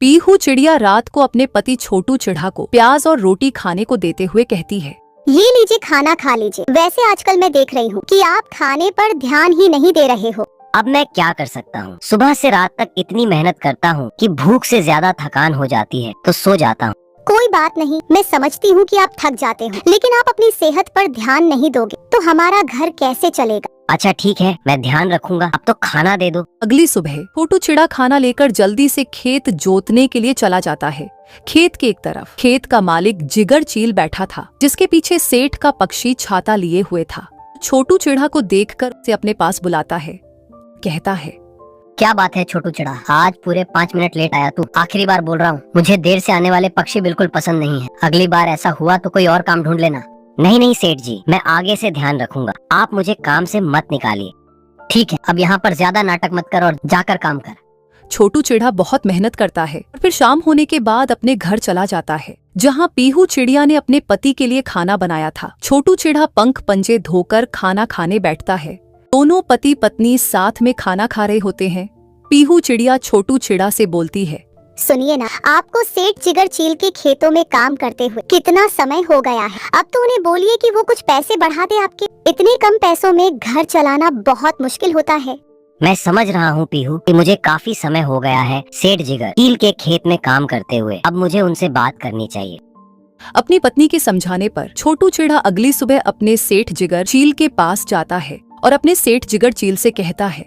पीहू चिड़िया रात को अपने पति छोटू चिढ़ा को प्याज और रोटी खाने को देते हुए कहती है, ये लीजिए, खाना खा लीजिए। वैसे आजकल मैं देख रही हूँ कि आप खाने पर ध्यान ही नहीं दे रहे हो। अब मैं क्या कर सकता हूँ, सुबह से रात तक इतनी मेहनत करता हूँ कि भूख से ज्यादा थकान हो जाती है तो सो जाता हूँ। कोई बात नहीं, मैं समझती हूँ कि आप थक जाते हो, लेकिन आप अपनी सेहत पर ध्यान नहीं दोगे तो हमारा घर कैसे चलेगा। अच्छा ठीक है, मैं ध्यान रखूंगा। अब तो खाना दे दो। अगली सुबह छोटू चिड़ा खाना लेकर जल्दी से खेत जोतने के लिए चला जाता है। खेत के एक तरफ खेत का मालिक जिगर चील बैठा था, जिसके पीछे सेठ का पक्षी छाता लिए हुए था। छोटू चिड़ा को देखकर उसे अपने पास बुलाता है, कहता है, क्या बात है छोटू चिड़ा, आज पूरे 5 मिनट लेट आया तू। आखिरी बार बोल रहा हूँ, मुझे देर से आने वाले पक्षी बिल्कुल पसंद नहीं है। अगली बार ऐसा हुआ तो कोई और काम ढूंढ लेना। नहीं नहीं सेठ जी, मैं आगे से ध्यान रखूंगा। आप मुझे काम से मत निकालिए। ठीक है, अब यहाँ पर ज्यादा नाटक मत कर और जाकर काम कर। छोटू चिड़ा बहुत मेहनत करता है और फिर शाम होने के बाद अपने घर चला जाता है, जहाँ पीहू चिड़िया ने अपने पति के लिए खाना बनाया था। छोटू चिड़ा पंख पंजे धोकर खाना खाने बैठता है। दोनों पति पत्नी साथ में खाना खा रहे होते हैं। पीहू चिड़िया छोटू चिड़ा से बोलती है, सुनिए ना, आपको सेठ जिगर चील के खेतों में काम करते हुए कितना समय हो गया है। अब तो उन्हें बोलिए कि वो कुछ पैसे बढ़ा दे आपके। इतने कम पैसों में घर चलाना बहुत मुश्किल होता है। मैं समझ रहा हूँ पीहू कि मुझे काफी समय हो गया है सेठ जिगर चील के खेत में काम करते हुए। अब मुझे उनसे बात करनी चाहिए। अपनी पत्नी के समझाने पर छोटू चिड़ा अगली सुबह अपने सेठ जिगर चील के पास जाता है और अपने सेठ जिगर चील से कहता है,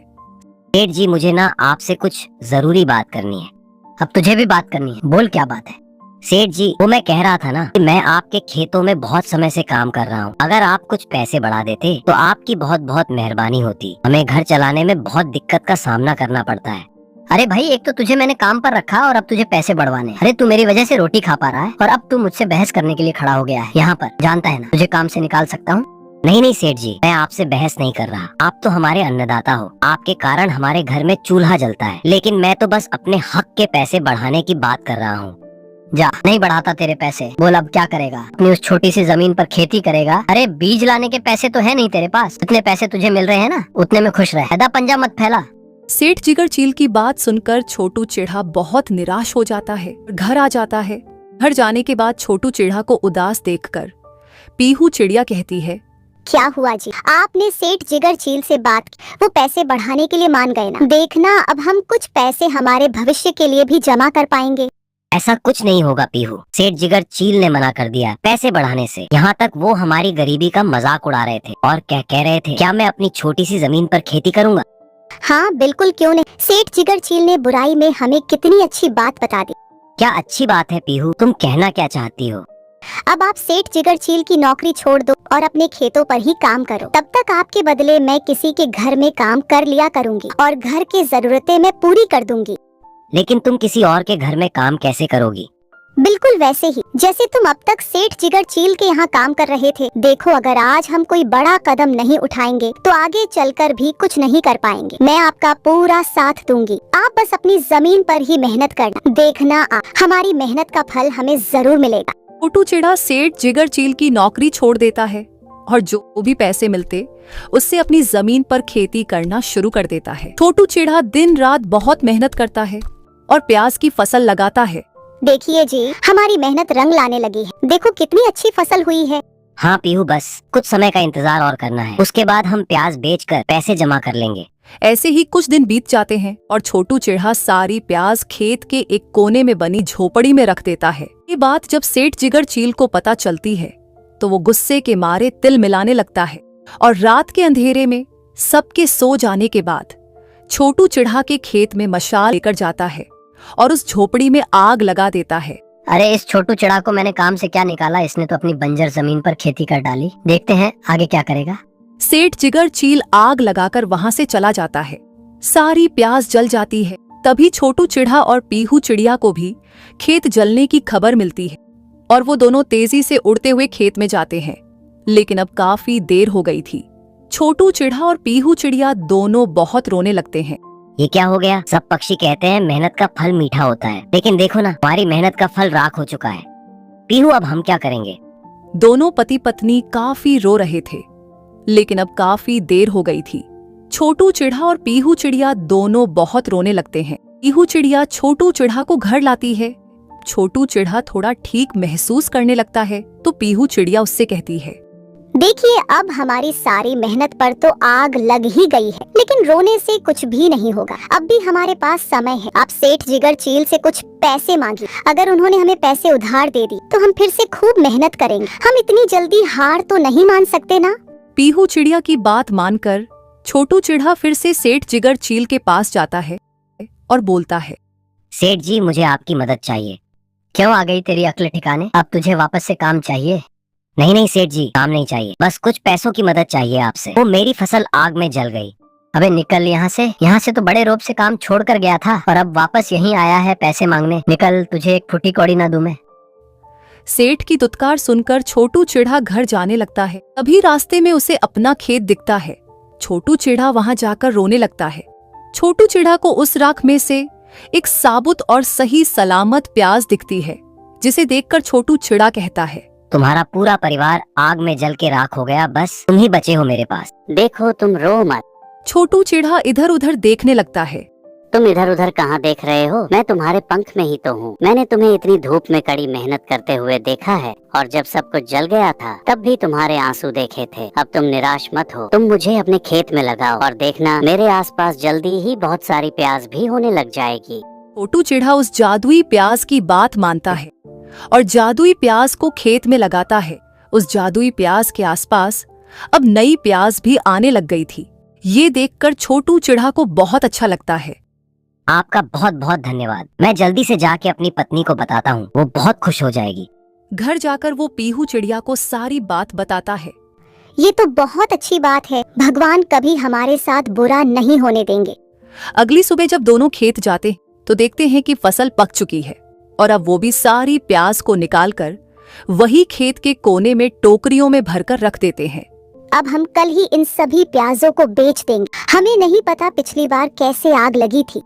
सेठ जी, मुझे ना आपसे कुछ जरूरी बात करनी है। अब तुझे भी बात करनी है, बोल क्या बात है। सेठ जी, वो मैं कह रहा था ना कि मैं आपके खेतों में बहुत समय से काम कर रहा हूँ। अगर आप कुछ पैसे बढ़ा देते तो आपकी बहुत बहुत मेहरबानी होती। हमें घर चलाने में बहुत दिक्कत का सामना करना पड़ता है। अरे भाई, एक तो तुझे मैंने काम पर रखा और अब तुझे पैसे बढ़वाने। अरे तू मेरी वजह से रोटी खा पा रहा है और अब तू मुझसे बहस करने के लिए खड़ा हो गया है यहाँ पर। जानता है ना, तुझे काम से निकाल सकता हूँ। नहीं नहीं सेठ जी, मैं आपसे बहस नहीं कर रहा। आप तो हमारे अन्नदाता हो, आपके कारण हमारे घर में चूल्हा जलता है। लेकिन मैं तो बस अपने हक के पैसे बढ़ाने की बात कर रहा हूँ। जा, नहीं बढ़ाता तेरे पैसे। बोल अब क्या करेगा? अपनी उस छोटी सी जमीन पर खेती करेगा। अरे बीज लाने के पैसे तो है नहीं तेरे पास। इतने पैसे तुझे मिल रहे हैं ना, उतने में खुश रह। हैदा पंजा मत फैला। सेठ जिगर चील की बात सुनकर छोटू चिड़ा बहुत निराश हो जाता है, घर आ जाता है। घर जाने के बाद छोटू चिड़ा को उदास देखकर पीहू चिड़िया कहती है, क्या हुआ जी, आपने सेठ जिगर चील से बात की, वो पैसे बढ़ाने के लिए मान गए ना। देखना, अब हम कुछ पैसे हमारे भविष्य के लिए भी जमा कर पाएंगे। ऐसा कुछ नहीं होगा पीहू, सेठ जिगर चील ने मना कर दिया पैसे बढ़ाने से। यहाँ तक वो हमारी गरीबी का मजाक उड़ा रहे थे और क्या कह रहे थे, क्या मैं अपनी छोटी सी जमीन पर खेती करूँगा। हाँ बिल्कुल, क्यों नहीं। सेठ जिगर चील ने बुराई में हमें कितनी अच्छी बात बता दी। क्या अच्छी बात है पीहू, तुम कहना क्या चाहती हो? अब आप सेठ जिगर चील की नौकरी छोड़ दो और अपने खेतों पर ही काम करो। तब तक आपके बदले मैं किसी के घर में काम कर लिया करूँगी और घर की जरूरतें मैं पूरी कर दूंगी। लेकिन तुम किसी और के घर में काम कैसे करोगी? बिल्कुल वैसे ही जैसे तुम अब तक सेठ जिगर चील के यहाँ काम कर रहे थे। देखो, अगर आज हम कोई बड़ा कदम नहीं उठाएंगे तो आगे चलकर भी कुछ नहीं कर पाएंगे। मैं आपका पूरा साथ दूंगी, आप बस अपनी जमीन पर ही मेहनत करना। देखना, हमारी मेहनत का फल हमें जरूर मिलेगा। छोटू चिड़ा सेठ जिगर चील की नौकरी छोड़ देता है और जो भी पैसे मिलते उससे अपनी जमीन पर खेती करना शुरू कर देता है। छोटू चिड़ा दिन रात बहुत मेहनत करता है और प्याज की फसल लगाता है। देखिए जी, हमारी मेहनत रंग लाने लगी है। देखो कितनी अच्छी फसल हुई है। हाँ पीहू, बस कुछ समय का इंतजार और करना है, उसके बाद हम प्याज बेचकर पैसे जमा कर लेंगे। ऐसे ही कुछ दिन बीत जाते हैं और छोटू चिड़ा सारी प्याज खेत के एक कोने में बनी झोपड़ी में रख देता है। ये बात जब सेठ जिगर चील को पता चलती है तो वो गुस्से के मारे तिल मिलाने लगता है और रात के अंधेरे में सबके सो जाने के बाद छोटू चिड़ा के खेत में मशाल लेकर जाता है और उस झोपड़ी में आग लगा देता है। अरे इस छोटू चिड़ा को मैंने काम से क्या निकाला, इसने तो अपनी बंजर जमीन पर खेती कर डाली। देखते हैं आगे क्या करेगा। सेठ जिगर चील आग लगाकर वहां से चला जाता है। सारी प्याज जल जाती है। तभी छोटू चिड़ा और पीहू चिड़िया को भी खेत जलने की खबर मिलती है और वो दोनों तेजी से उड़ते हुए खेत में जाते हैं। लेकिन अब काफी देर हो गई थी। छोटू चिड़ा और पीहू चिड़िया दोनों बहुत रोने लगते हैं। ये क्या हो गया? सब पक्षी कहते हैं मेहनत का फल मीठा होता है, लेकिन देखो ना, हमारी मेहनत का फल राख हो चुका है। पीहू, अब हम क्या करेंगे? दोनों पति पत्नी काफी रो रहे थे, लेकिन अब काफी देर हो गई थी। छोटू चिड़ा और पीहू चिड़िया दोनों बहुत रोने लगते हैं। पीहू चिड़िया छोटू चिढ़ा को घर लाती है। छोटू चिढ़ा थोड़ा ठीक महसूस करने लगता है तो पीहू चिड़िया उससे कहती है, देखिए अब हमारी सारी मेहनत पर तो आग लग ही गई है, लेकिन रोने से कुछ भी नहीं होगा। अब भी हमारे पास समय है। आप सेठ जिगर चील से कुछ पैसे मांगिए। अगर उन्होंने हमें पैसे उधार दे दी तो हम फिर से खूब मेहनत करेंगे। हम इतनी जल्दी हार तो नहीं मान सकते ना। पीहू चिड़िया की बात मानकर छोटू चिढ़ा फिर से सेठ जिगर चील के पास जाता है और बोलता है, सेठ जी मुझे आपकी मदद चाहिए। क्यों आ गई तेरी अक्ल ठिकाने? अब तुझे वापस से काम चाहिए? नहीं नहीं सेठ जी, काम नहीं चाहिए, बस कुछ पैसों की मदद चाहिए आपसे। वो मेरी फसल आग में जल गई। अबे निकल यहाँ से तो बड़े रोब से काम छोड़ कर गया था और अब वापस यहीं आया है पैसे मांगने। निकल, तुझे एक फुटी कौड़ी ना दूं मैं। सेठ की दुत्कार सुनकर छोटू चिढ़ा घर जाने लगता है। तभी रास्ते में उसे अपना खेत दिखता है। छोटू चिढ़ा वहां जाकर रोने लगता है। छोटू चिढ़ा को उस राख में से एक साबुत और सही सलामत प्याज दिखती है, जिसे देखकर छोटू चिढ़ा कहता है, तुम्हारा पूरा परिवार आग में जल के राख हो गया, बस तुम ही बचे हो मेरे पास। देखो तुम रो मत। छोटू चिढ़ा इधर उधर देखने लगता है। तुम इधर उधर कहाँ देख रहे हो? मैं तुम्हारे पंख में ही तो हूँ। मैंने तुम्हें इतनी धूप में कड़ी मेहनत करते हुए देखा है, और जब सब कुछ जल गया था तब भी तुम्हारे आंसू देखे थे। अब तुम निराश मत हो, तुम मुझे अपने खेत में लगाओ और देखना मेरे आसपास जल्दी ही बहुत सारी प्याज भी होने लग जाएगी। छोटू चिढ़ा उस जादुई प्याज की बात मानता है और जादुई प्याज को खेत में लगाता है। उस जादुई प्याज के आसपास अब नई प्याज भी आने लग गई थी। ये देखकर छोटू चिढ़ा को बहुत अच्छा लगता है। आपका बहुत बहुत धन्यवाद। मैं जल्दी से जाके अपनी पत्नी को बताता हूँ, वो बहुत खुश हो जाएगी। घर जाकर वो पीहू चिड़िया को सारी बात बताता है। ये तो बहुत अच्छी बात है। भगवान कभी हमारे साथ बुरा नहीं होने देंगे। अगली सुबह जब दोनों खेत जाते तो देखते हैं कि फसल पक चुकी है और अब वो भी सारी प्याज को निकालकर वही खेत के कोने में टोकरियों में भरकर रख देते हैं। अब हम कल ही इन सभी प्याजों को बेच देंगे। हमें नहीं पता पिछली बार कैसे आग लगी थी।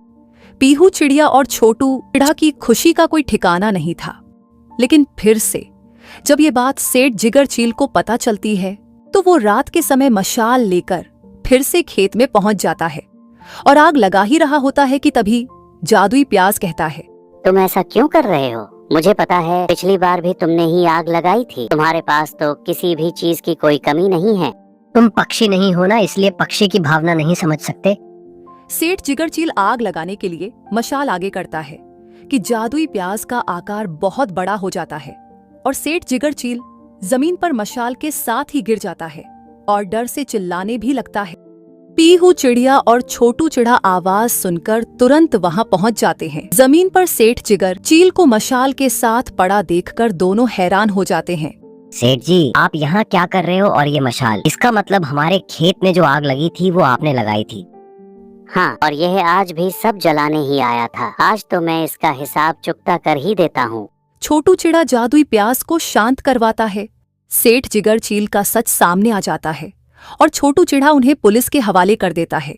पीहू चिड़िया और छोटू चिढ़ा की खुशी का कोई ठिकाना नहीं था। लेकिन फिर से जब ये बात सेठ जिगर चील को पता चलती है तो वो रात के समय मशाल लेकर फिर से खेत में पहुंच जाता है और आग लगा ही रहा होता है कि तभी जादुई प्याज कहता है, तुम ऐसा क्यों कर रहे हो? मुझे पता है पिछली बार भी तुमने ही आग लगाई थी। तुम्हारे पास तो किसी भी चीज की कोई कमी नहीं है। तुम पक्षी नहीं हो ना, इसलिए पक्षी की भावना नहीं समझ सकते। सेठ जिगर चील आग लगाने के लिए मशाल आगे करता है कि जादुई प्याज का आकार बहुत बड़ा हो जाता है और सेठ जिगर चील जमीन पर मशाल के साथ ही गिर जाता है और डर से चिल्लाने भी लगता है। पीहू चिड़िया और छोटू चिढ़ा आवाज सुनकर तुरंत वहां पहुंच जाते हैं। जमीन पर सेठ जिगर चील को मशाल के साथ पड़ा देखकर दोनों हैरान हो जाते हैं। सेठ जी, आप यहाँ क्या कर रहे हो? और ये मशाल, इसका मतलब हमारे खेत में जो आग लगी थी वो आपने लगाई थी। हाँ, और यह आज भी सब जलाने ही आया था। आज तो मैं इसका हिसाब चुकता कर ही देता हूँ। छोटू चिढ़ा जादुई प्याज को शांत करवाता है। सेठ जिगर चील का सच सामने आ जाता है और छोटू चिढ़ा उन्हें पुलिस के हवाले कर देता है।